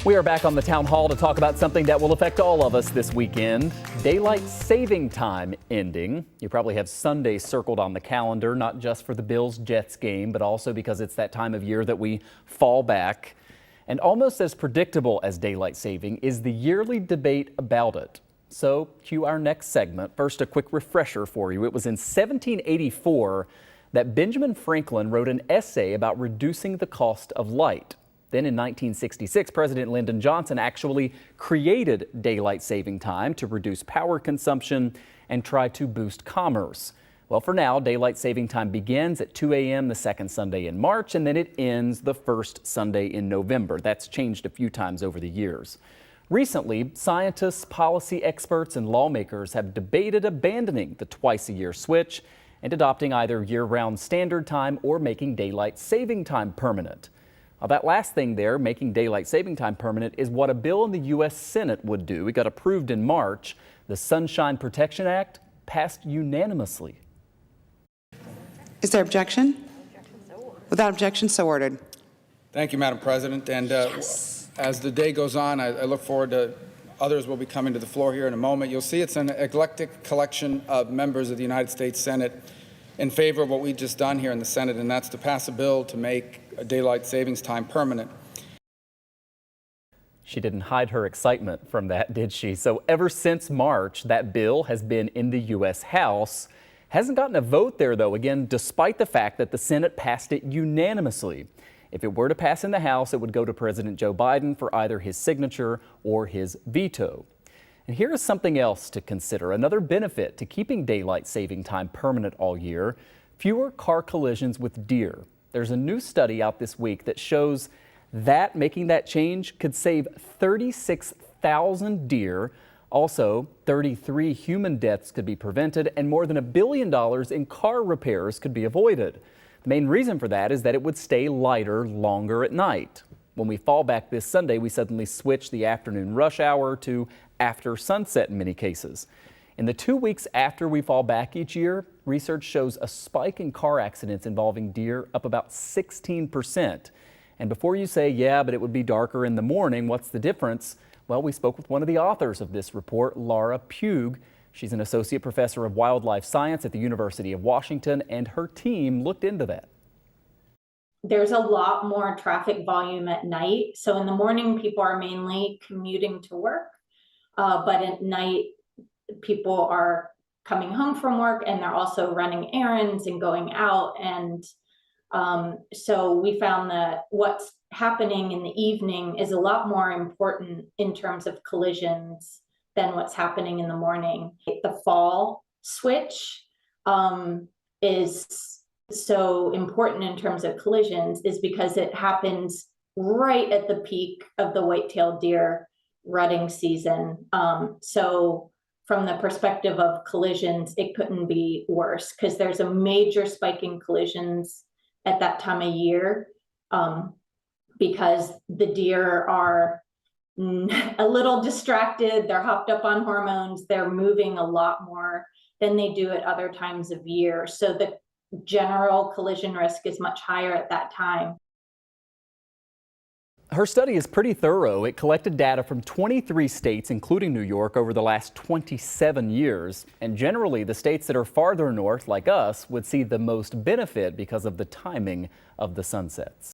We are back on the town hall to talk about something that will affect all of us this weekend. Daylight saving time ending. You probably have Sunday circled on the calendar, not just for the Bills-Jets game, but also because it's that time of year that we fall back. And almost as predictable as daylight saving is the yearly debate about it. So cue our next segment. First, a quick refresher for you. It was in 1784 that Benjamin Franklin wrote an essay about reducing the cost of light. Then in 1966, President Lyndon Johnson actually created daylight saving time to reduce power consumption and try to boost commerce. Well, for now, daylight saving time begins at 2 a.m. the second Sunday in March, and then it ends the first Sunday in November. That's changed a few times over the years. Recently, scientists, policy experts, and lawmakers have debated abandoning the twice-a-year switch and adopting either year-round standard time or making daylight saving time permanent. Now, that last thing there, making daylight saving time permanent, is what a bill in the U.S. Senate would do. It got approved in March. The Sunshine Protection Act passed unanimously. Is there objection? Without objection, so ordered. Thank you, Madam President. And as the day goes on, I look forward to others will be coming to the floor here in a moment. You'll see it's an eclectic collection of members of the United States Senate in favor of what we've just done here in the Senate, and that's to pass a bill to make daylight savings time permanent. She didn't hide her excitement from that, did she? So ever since March, that bill has been in the U.S. House. Hasn't gotten a vote there, though, again, despite the fact that the Senate passed it unanimously. If it were to pass in the House, it would go to President Joe Biden for either his signature or his veto. And here is something else to consider. Another benefit to keeping daylight saving time permanent all year: fewer car collisions with deer. There's a new study out this week that shows that making that change could save 36,000 deer. Also, 33 human deaths could be prevented, and more than $1 billion in car repairs could be avoided. The main reason for that is that it would stay lighter longer at night. When we fall back this Sunday, we suddenly switch the afternoon rush hour to after sunset in many cases. In the 2 weeks after we fall back each year, research shows a spike in car accidents involving deer up about 16%. And before you say, yeah, but it would be darker in the morning, what's the difference? Well, we spoke with one of the authors of this report, Laura Pugh. She's an associate professor of wildlife science at the University of Washington, and her team looked into that. There's a lot more traffic volume at night. So in the morning, people are mainly commuting to work, but at night, people are coming home from work and they're also running errands and going out. And so we found that what's happening in the evening is a lot more important in terms of collisions than what's happening in the morning. The fall switch is so important in terms of collisions is because it happens right at the peak of the white-tailed deer rutting season. So from the perspective of collisions, it couldn't be worse because there's a major spike in collisions at that time of year because the deer are a little distracted, they're hopped up on hormones, they're moving a lot more than they do at other times of year. So the general collision risk is much higher at that time. Her study is pretty thorough. It collected data from 23 states, including New York, over the last 27 years. And generally, the states that are farther north, like us, would see the most benefit because of the timing of the sunsets.